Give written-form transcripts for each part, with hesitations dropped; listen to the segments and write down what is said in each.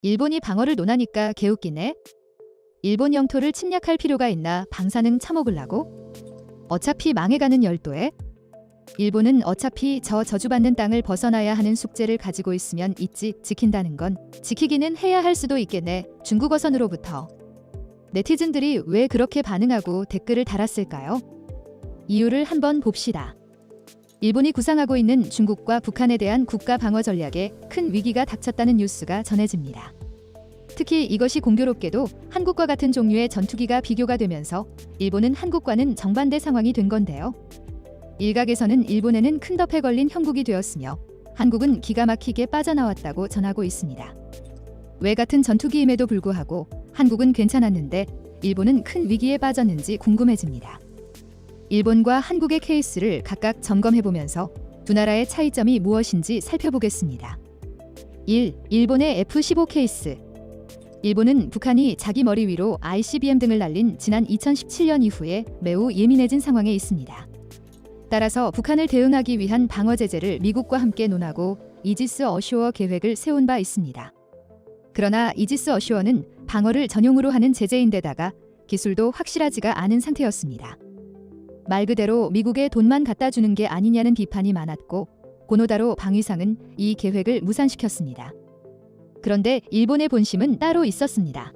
일본이 방어를 논하니까 개웃기네. 일본 영토를 침략할 필요가 있나 방사능 참혹을라고? 어차피 망해가는 열도에? 일본은 어차피 저 저주받는 땅을 벗어나야 하는 숙제를 가지고 있으면 있지 지킨다는 건 지키기는 해야 할 수도 있겠네. 중국어선으로부터. 네티즌들이 왜 그렇게 반응하고 댓글을 달았을까요? 이유를 한번 봅시다. 일본이 구상하고 있는 중국과 북한에 대한 국가 방어 전략에 큰 위기가 닥쳤다는 뉴스가 전해집니다. 특히 이것이 공교롭게도 한국과 같은 종류의 전투기가 비교가 되면서 일본은 한국과는 정반대 상황이 된 건데요. 일각에서는 일본에는 큰 덫에 걸린 형국이 되었으며 한국은 기가 막히게 빠져나왔다고 전하고 있습니다. 왜 같은 전투기임에도 불구하고 한국은 괜찮았는데 일본은 큰 위기에 빠졌는지 궁금해집니다. 일본과 한국의 케이스를 각각 점검해보면서 두 나라의 차이점이 무엇인지 살펴보겠습니다. 1. 일본의 F-15 케이스. 일본은 북한이 자기 머리 위로 ICBM 등을 날린 지난 2017년 이후에 매우 예민해진 상황에 있습니다. 따라서 북한을 대응하기 위한 방어 제재를 미국과 함께 논하고 이지스 어쇼어 계획을 세운 바 있습니다. 그러나 이지스 어쇼어는 방어를 전용으로 하는 제재인데다가 기술도 확실하지가 않은 상태였습니다. 말 그대로 미국에 돈만 갖다 주는 게 아니냐는 비판이 많았고 고노다로 방위상은 이 계획을 무산시켰습니다. 그런데 일본의 본심은 따로 있었습니다.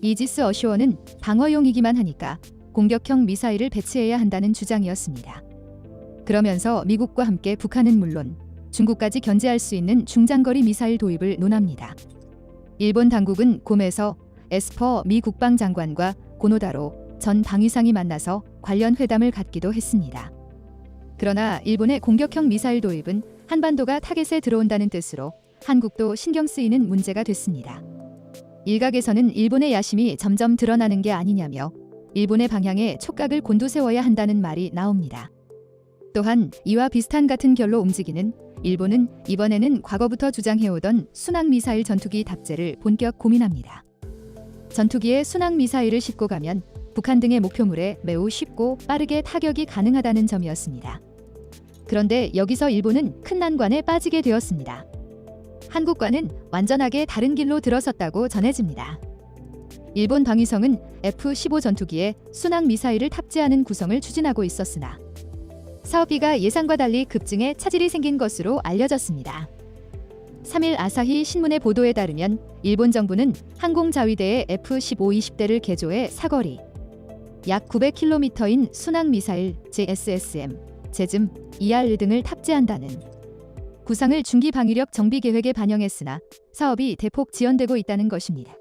이지스 어쇼어는 방어용이기만 하니까 공격형 미사일을 배치해야 한다는 주장이었습니다. 그러면서 미국과 함께 북한은 물론 중국까지 견제할 수 있는 중장거리 미사일 도입을 논합니다. 일본 당국은 곰에서 에스퍼 미 국방장관과 고노다로 전 방위상이 만나서 관련 회담을 갖기도 했습니다. 그러나 일본의 공격형 미사일 도입은 한반도가 타겟에 들어온다는 뜻으로 한국도 신경 쓰이는 문제가 됐습니다. 일각에서는 일본의 야심이 점점 드러나는 게 아니냐며 일본의 방향에 촉각을 곤두세워야 한다는 말이 나옵니다. 또한 이와 비슷한 같은 결로 움직이는 일본은 이번에는 과거부터 주장해오던 순항미사일 전투기 답재를 본격 고민합니다. 전투기에 순항미사일을 싣고 가면 북한 등의 목표물에 매우 쉽고 빠르게 타격이 가능하다는 점이었습니다. 그런데 여기서 일본은 큰 난관에 빠지게 되었습니다. 한국과는 완전하게 다른 길로 들어섰다고 전해집니다. 일본 방위성은 F-15 전투기에 순항미사일을 탑재하는 구성을 추진하고 있었으나 사업비가 예상과 달리 급증해 차질이 생긴 것으로 알려졌습니다. 3일 아사히 신문의 보도에 따르면 일본 정부는 항공자위대에 F-15 20대를 개조해 사거리 약 900km인 순항미사일 JSSM, 제즘, ER 등을 탑재한다는 구상을 중기방위력 정비계획에 반영했으나 사업이 대폭 지연되고 있다는 것입니다.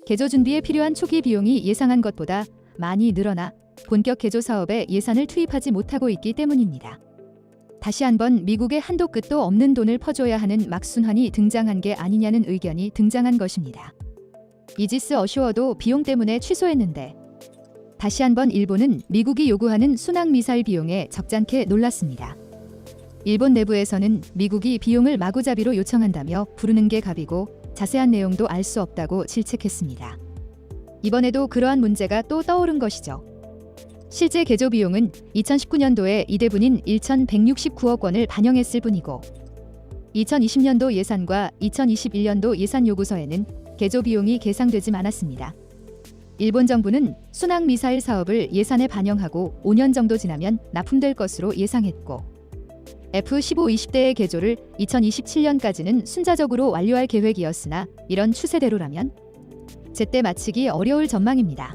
개조 준비에 필요한 초기 비용이 예상한 것보다 많이 늘어나 본격 개조 사업에 예산을 투입하지 못하고 있기 때문입니다. 다시 한번 미국의 한도 끝도 없는 돈을 퍼줘야 하는 막순환이 등장한 게 아니냐는 의견이 등장한 것입니다. 이지스 어쇼어도 비용 때문에 취소했는데 다시 한번 일본은 미국이 요구하는 순항미사일 비용에 적잖게 놀랐습니다. 일본 내부에서는 미국이 비용을 마구잡이로 요청한다며 부르는 게 갑이고 자세한 내용도 알 수 없다고 질책했습니다. 이번에도 그러한 문제가 또 떠오른 것이죠. 실제 개조 비용은 2019년도에 이대분인 1,169억 원을 반영했을 뿐이고 2020년도 예산과 2021년도 예산 요구서에는 개조 비용이 계상되지 않았습니다. 일본 정부는 순항미사일 사업을 예산에 반영하고 5년 정도 지나면 납품될 것으로 예상했고 F-15 20대의 개조를 2027년까지는 순차적으로 완료할 계획이었으나 이런 추세대로라면 제때 마치기 어려울 전망입니다.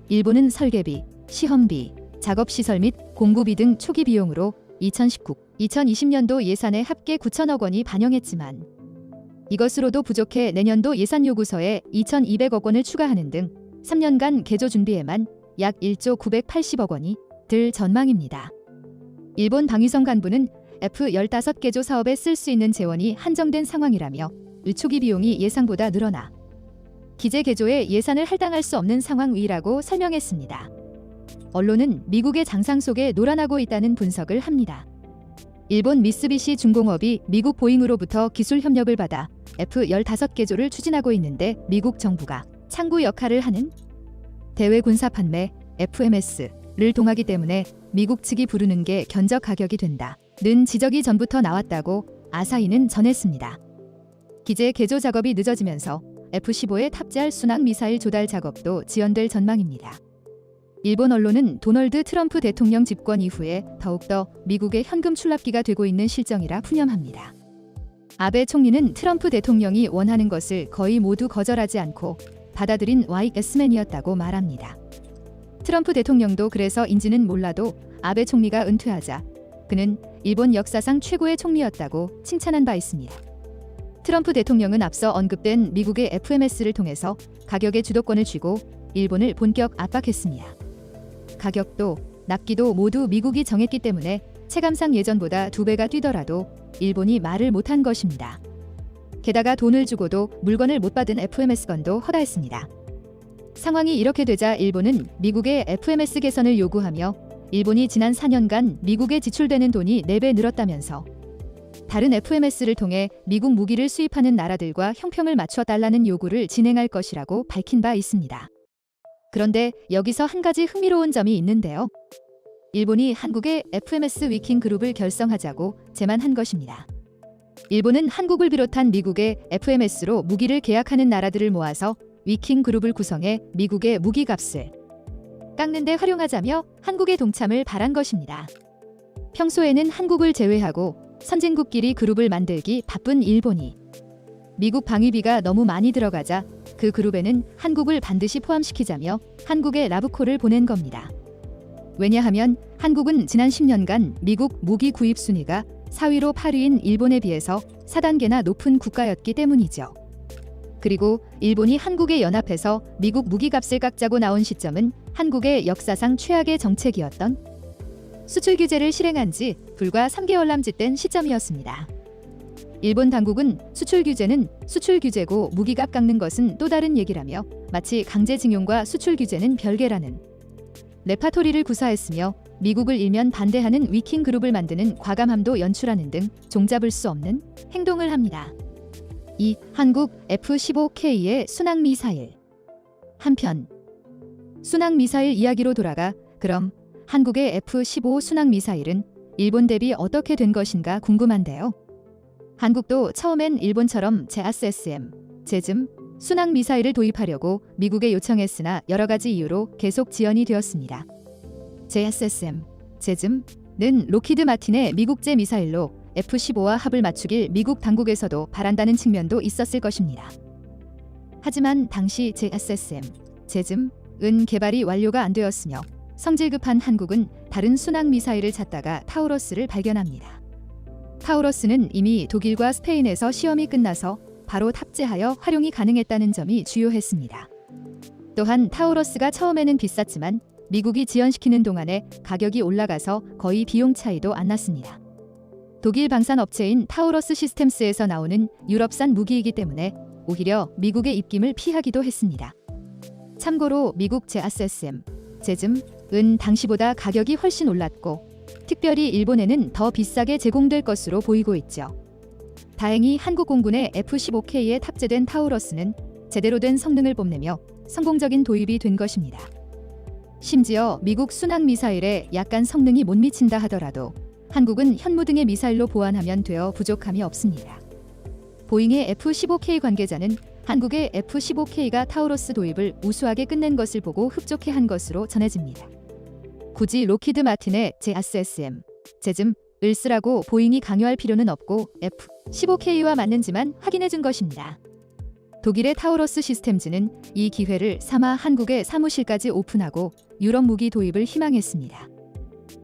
일본은 설계비, 시험비, 작업시설 및 공구비 등 초기 비용으로 2019, 2020년도 예산에 합계 9천억 원이 반영했지만 이것으로도 부족해 내년도 예산 요구서에 2,200억 원을 추가하는 등 3년간 개조 준비에만 약 1조 980억 원이 들 전망입니다. 일본 방위성 간부는 F-15 개조 사업에 쓸 수 있는 재원이 한정된 상황이라며 초기 비용이 예상보다 늘어나 기재 개조에 예산을 할당할 수 없는 상황이라고 설명했습니다. 언론은 미국의 장상 속에 놀아나고 있다는 분석을 합니다. 일본 미쓰비시 중공업이 미국 보잉으로부터 기술 협력을 받아 F-15 개조를 추진하고 있는데 미국 정부가 창구 역할을 하는 대외 군사 판매 FMS를 통하기 때문에 미국 측이 부르는 게 견적 가격이 된다는 지적이 전부터 나왔다고 아사히는 전했습니다. 기재 개조 작업이 늦어지면서 F-15에 탑재할 순항 미사일 조달 작업도 지연될 전망입니다. 일본 언론은 도널드 트럼프 대통령 집권 이후에 더욱더 미국의 현금 출납기가 되고 있는 실정이라 푸념합니다. 아베 총리는 트럼프 대통령이 원하는 것을 거의 모두 거절하지 않고 받아들인 YS맨이었다고 말합니다. 트럼프 대통령도 그래서인지는 몰라도 아베 총리가 은퇴하자 그는 일본 역사상 최고의 총리였다고 칭찬한 바 있습니다. 트럼프 대통령은 앞서 언급된 미국의 FMS를 통해서 가격의 주도권을 쥐고 일본을 본격 압박했습니다. 가격도 납기도 모두 미국이 정했기 때문에 체감상 예전보다 2배가 뛰더라도 일본이 말을 못한 것입니다. 게다가 돈을 주고도 물건을 못 받은 FMS건도 허다했습니다. 상황이 이렇게 되자 일본은 미국의 FMS 개선을 요구하며 일본이 지난 4년간 미국에 지출되는 돈이 4배 늘었다면서 다른 FMS를 통해 미국 무기를 수입하는 나라들과 형평을 맞춰 달라는 요구를 진행할 것이라고 밝힌 바 있습니다. 그런데 여기서 한 가지 흥미로운 점이 있는데요. 일본이 한국의 FMS 위킹 그룹을 결성하자고 제안한 것입니다. 일본은 한국을 비롯한 미국의 FMS로 무기를 계약하는 나라들을 모아서 위킹 그룹을 구성해 미국의 무기값을 깎는 데 활용하자며 한국의 동참을 바란 것입니다. 평소에는 한국을 제외하고 선진국끼리 그룹을 만들기 바쁜 일본이 미국 방위비가 너무 많이 들어가자 그 그룹에는 한국을 반드시 포함시키자며 한국에 라브콜을 보낸 겁니다. 왜냐하면 한국은 지난 10년간 미국 무기 구입 순위가 4위로 8위인 일본에 비해서 4단계나 높은 국가였기 때문이죠. 그리고 일본이 한국에 연합해서 미국 무기값을 깎자고 나온 시점은 한국의 역사상 최악의 정책이었던 수출 규제를 실행한 지 불과 3개월 남짓된 시점이었습니다. 일본 당국은 수출 규제는 수출 규제고 무기값 깎는 것은 또 다른 얘기라며 마치 강제징용과 수출 규제는 별개라는 레파토리를 구사했으며 미국을 일면 반대하는 위킹 그룹을 만드는 과감함도 연출하는 등 종잡을 수 없는 행동을 합니다. 이 한국 F-15K의 순항 미사일. 한편 순항 미사일 이야기로 돌아가 그럼 한국의 F-15 순항 미사일은 일본 대비 어떻게 된 것인가 궁금한데요. 한국도 처음엔 일본처럼 제아스SM, 제즘, 순항 미사일을 도입하려고 미국에 요청했으나 여러 가지 이유로 계속 지연이 되었습니다. 제아스SM, 제즘은 로키드 마틴의 미국제 미사일로 F-15와 합을 맞추길 미국 당국에서도 바란다는 측면도 있었을 것입니다. 하지만 당시 제아스SM, 제즘은 개발이 완료가 안 되었으며 성질 급한 한국은 다른 순항 미사일을 찾다가 타우러스를 발견합니다. 타우러스는 이미 독일과 스페인에서 시험이 끝나서 바로 탑재하여 활용이 가능했다는 점이 주요했습니다. 또한 타우러스가 처음에는 비쌌지만 미국이 지연시키는 동안에 가격이 올라가서 거의 비용 차이도 안 났습니다. 독일 방산 업체인 타우러스 시스템스에서 나오는 유럽산 무기이기 때문에 오히려 미국의 입김을 피하기도 했습니다. 참고로 미국 제아스SM, 제즘은 당시보다 가격이 훨씬 올랐고 특별히 일본에는 더 비싸게 제공될 것으로 보이고 있죠. 다행히 한국 공군의 F-15K에 탑재된 타우러스는 제대로 된 성능을 뽐내며 성공적인 도입이 된 것입니다. 심지어 미국 순항 미사일에 약간 성능이 못 미친다 하더라도 한국은 현무 등의 미사일로 보완하면 되어 부족함이 없습니다. 보잉의 F-15K 관계자는 한국의 F-15K가 타우러스 도입을 우수하게 끝낸 것을 보고 흡족해한 것으로 전해집니다. 굳이 로키드 마틴의 제아스SM, 제즘을 쓰라고 보잉이 강요할 필요는 없고 F-15K와 맞는지만 확인해준 것입니다. 독일의 타우러스 시스템즈는 이 기회를 삼아 한국의 사무실까지 오픈하고 유럽 무기 도입을 희망했습니다.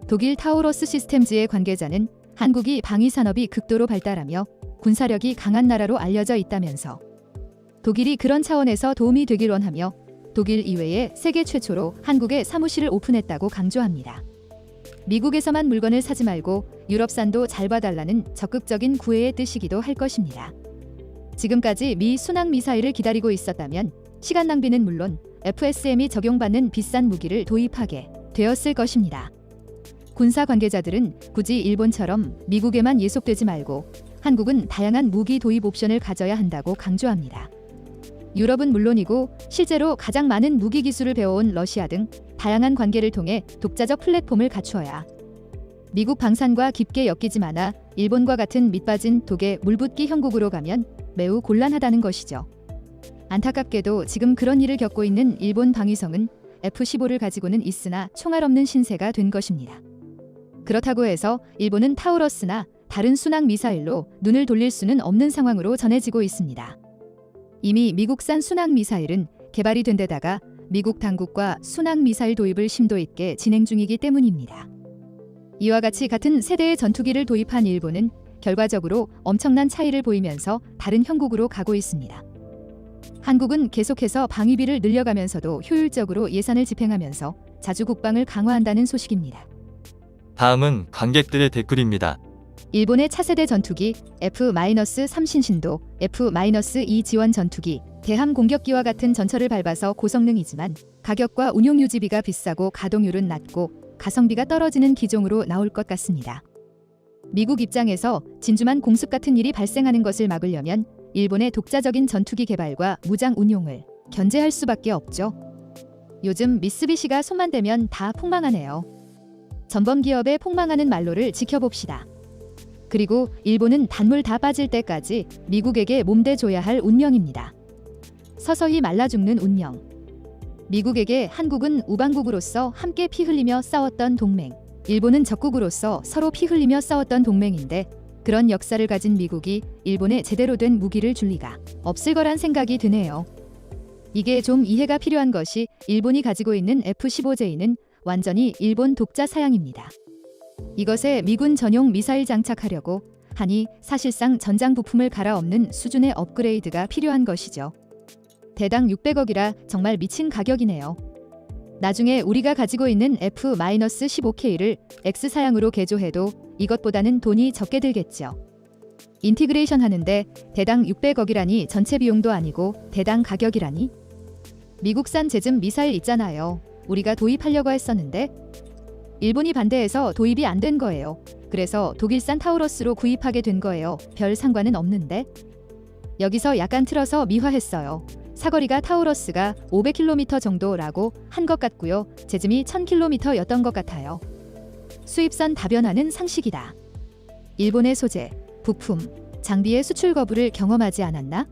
독일 타우러스 시스템즈의 관계자는 한국이 방위산업이 극도로 발달하며 군사력이 강한 나라로 알려져 있다면서 독일이 그런 차원에서 도움이 되길 원하며 독일 이외에 세계 최초로 한국에 사무실을 오픈했다고 강조합니다. 미국에서만 물건을 사지 말고 유럽산도 잘 봐달라는 적극적인 구애의 뜻이기도 할 것입니다. 지금까지 미 순항 미사일을 기다리고 있었다면 시간 낭비는 물론 FSM이 적용받는 비싼 무기를 도입하게 되었을 것입니다. 군사 관계자들은 굳이 일본처럼 미국에만 예속되지 말고 한국은 다양한 무기 도입 옵션을 가져야 한다고 강조합니다. 유럽은 물론이고 실제로 가장 많은 무기 기술을 배워온 러시아 등 다양한 관계를 통해 독자적 플랫폼을 갖추어야 미국 방산과 깊게 엮이지 않아 일본과 같은 밑빠진 독의 물붓기 형국으로 가면 매우 곤란하다는 것이죠. 안타깝게도 지금 그런 일을 겪고 있는 일본 방위성은 F-15를 가지고는 있으나 총알 없는 신세가 된 것입니다. 그렇다고 해서 일본은 타우러스나 다른 순항 미사일로 눈을 돌릴 수는 없는 상황으로 전해지고 있습니다. 이미 미국산 순항 미사일은 개발이 된 데다가 미국 당국과 순항 미사일 도입을 심도 있게 진행 중이기 때문입니다. 이와 같이 같은 세대의 전투기를 도입한 일본은 결과적으로 엄청난 차이를 보이면서 다른 형국으로 가고 있습니다. 한국은 계속해서 방위비를 늘려가면서도 효율적으로 예산을 집행하면서 자주 국방을 강화한다는 소식입니다. 다음은 관객들의 댓글입니다. 일본의 차세대 전투기 F-3 신신도, F-2 지원 전투기, 대함 공격기와 같은 전철을 밟아서 고성능이지만 가격과 운용 유지비가 비싸고 가동률은 낮고 가성비가 떨어지는 기종으로 나올 것 같습니다. 미국 입장에서 진주만 공습 같은 일이 발생하는 것을 막으려면 일본의 독자적인 전투기 개발과 무장 운용을 견제할 수밖에 없죠. 요즘 미쓰비시가 손만 대면 다 폭망하네요. 전범 기업의 폭망하는 말로를 지켜봅시다. 그리고 일본은 단물 다 빠질 때까지 미국에게 몸대줘야 할 운명입니다. 서서히 말라 죽는 운명. 미국에게 한국은 우방국으로서 함께 피 흘리며 싸웠던 동맹, 일본은 적국으로서 서로 피 흘리며 싸웠던 동맹인데 그런 역사를 가진 미국이 일본에 제대로 된 무기를 줄 리가 없을 거란 생각이 드네요. 이게 좀 이해가 필요한 것이 일본이 가지고 있는 F-15J는 완전히 일본 독자 사양입니다. 이것에 미군 전용 미사일 장착하려고 하니 사실상 전장 부품을 갈아엎는 수준의 업그레이드가 필요한 것이죠. 대당 600억이라 정말 미친 가격이네요. 나중에 우리가 가지고 있는 F-15K를 X사양으로 개조해도 이것보다는 돈이 적게 들겠죠. 인티그레이션 하는데 대당 600억이라니 전체 비용도 아니고 대당 가격이라니? 미국산 제즘 미사일 있잖아요. 우리가 도입하려고 했었는데 일본이 반대해서 도입이 안 된 거예요. 그래서 독일산 타우러스로 구입하게 된 거예요. 별 상관은 없는데? 여기서 약간 틀어서 미화했어요. 사거리가 타우러스가 500km 정도라고 한 것 같고요. 제즘이 1000km였던 것 같아요. 수입선 다변화는 상식이다. 일본의 소재, 부품, 장비의 수출 거부를 경험하지 않았나?